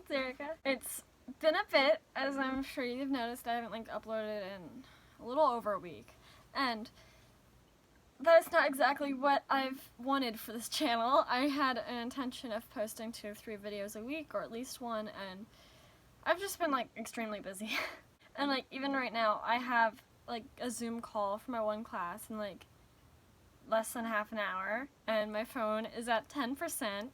it's Erica. It's been a bit, as I'm sure you've noticed. I haven't uploaded in a little over a week, and that's not exactly what I've wanted for this channel. I had an intention of posting 2 or 3 videos a week, or at least one, and I've just been extremely busy. And even right now, I have a Zoom call for my one class in less than half an hour, and my phone is at 10%.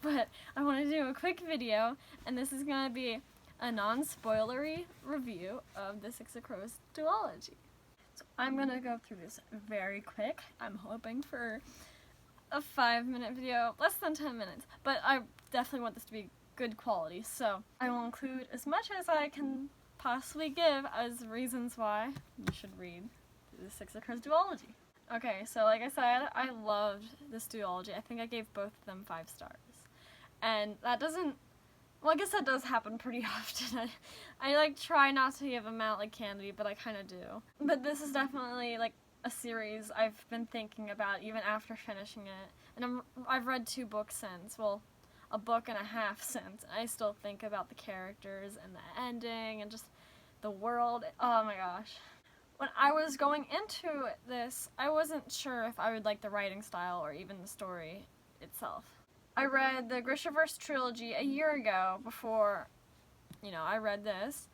But I want to do a quick video, and this is going to be a non-spoilery review of the 6 of Crows duology. So I'm going to go through this very quick. I'm hoping for a 5-minute video, less than 10 minutes, but I definitely want this to be good quality, so I will include as much as I can possibly give as reasons why you should read the 6 of Crows duology. Okay, so like I said, I loved this duology. I think I gave both of them 5 stars. And that doesn't, well, I guess that does happen pretty often. I try not to give them out like candy, but I kind of do. But this is definitely a series I've been thinking about even after finishing it. And I've read 2 books since, well, a book and a half since. I still think about the characters and the ending and just the world. Oh my gosh. When I was going into this, I wasn't sure if I would like the writing style or even the story itself. I read the Grishaverse trilogy a year ago before, I read this,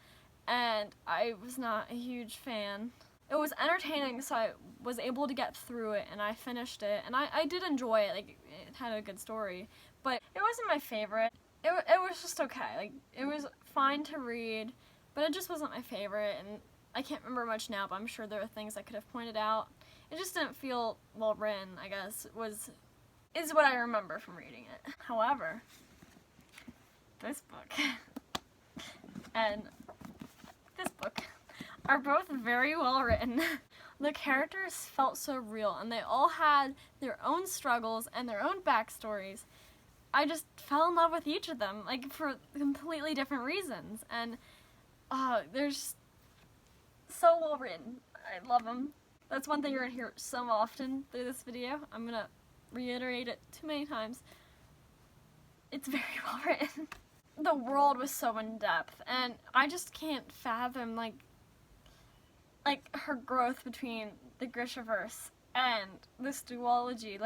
and I was not a huge fan. It was entertaining, so I was able to get through it, and I finished it, and I did enjoy it. It had a good story, but it wasn't my favorite. It was just okay. It was fine to read, but it just wasn't my favorite, and I can't remember much now, but I'm sure there are things I could have pointed out. It just didn't feel well written, I guess, is what I remember from reading it. However, this book and this book are both very well written. The characters felt so real, and they all had their own struggles and their own backstories. I just fell in love with each of them, for completely different reasons, and they're just so well written. I love them. That's one thing you're gonna hear so often through this video. I'm gonna reiterate it too many times. It's very well written. The world was so in depth, and I just can't fathom her growth between the Grishaverse and this duology,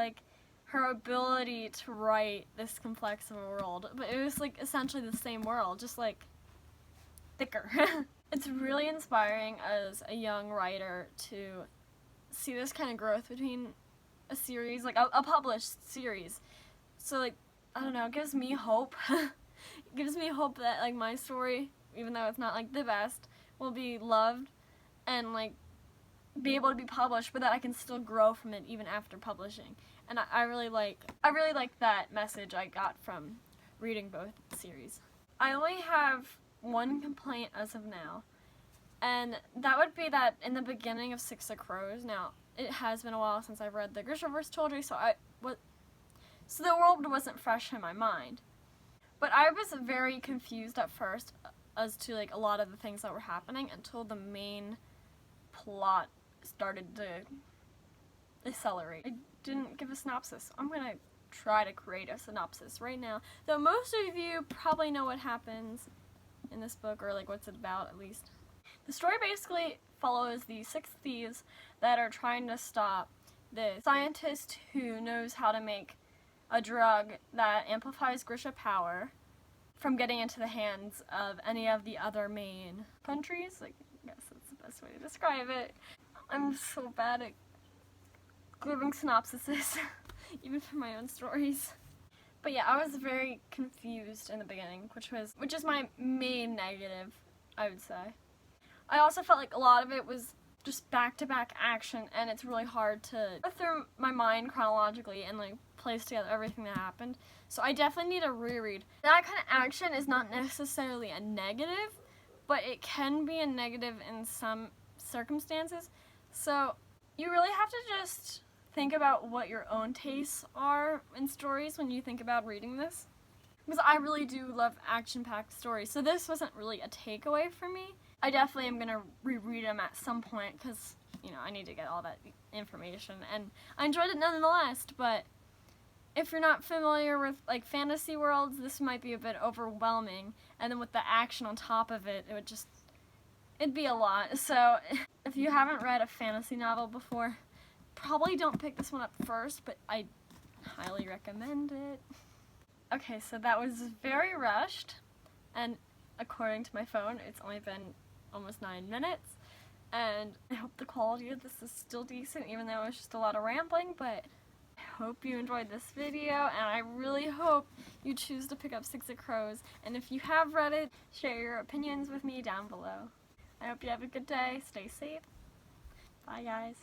her ability to write this complex of a world, but it was essentially the same world, just thicker. It's really inspiring as a young writer to see this kind of growth between a series, a published series. So I don't know, it gives me hope. It gives me hope that my story, even though it's not the best, will be loved and be able to be published, but that I can still grow from it even after publishing. And I really like that message I got from reading both series. I only have one complaint as of now, and that would be that in the beginning of 6 of Crows, now it has been a while since I've read the Grishaverse trilogy, so the world wasn't fresh in my mind. But I was very confused at first as to a lot of the things that were happening until the main plot started to accelerate. I didn't give a synopsis. I'm gonna try to create a synopsis right now, though most of you probably know what happens in this book, or what's it about at least. The story basically follows the 6 thieves that are trying to stop the scientist who knows how to make a drug that amplifies Grisha power from getting into the hands of any of the other main countries. I guess that's the best way to describe it. I'm so bad at giving synopsises, even for my own stories. But yeah, I was very confused in the beginning, which is my main negative, I would say. I also felt a lot of it was just back-to-back action, and it's really hard to go through my mind chronologically and place together everything that happened. So I definitely need a reread. That kind of action is not necessarily a negative, but it can be a negative in some circumstances. So you really have to just think about what your own tastes are in stories when you think about reading this. Because I really do love action-packed stories, so this wasn't really a takeaway for me. I definitely am going to reread them at some point because, I need to get all that information, and I enjoyed it nonetheless, but if you're not familiar with like fantasy worlds, this might be a bit overwhelming, and then with the action on top of it, it'd be a lot. So if you haven't read a fantasy novel before, probably don't pick this one up first, but I highly recommend it. Okay, so that was very rushed, and according to my phone, it's only been almost 9 minutes, and I hope the quality of this is still decent, even though it's just a lot of rambling, but I hope you enjoyed this video, and I really hope you choose to pick up Six of Crows, and if you have read it, share your opinions with me down below. I hope you have a good day, stay safe, bye guys.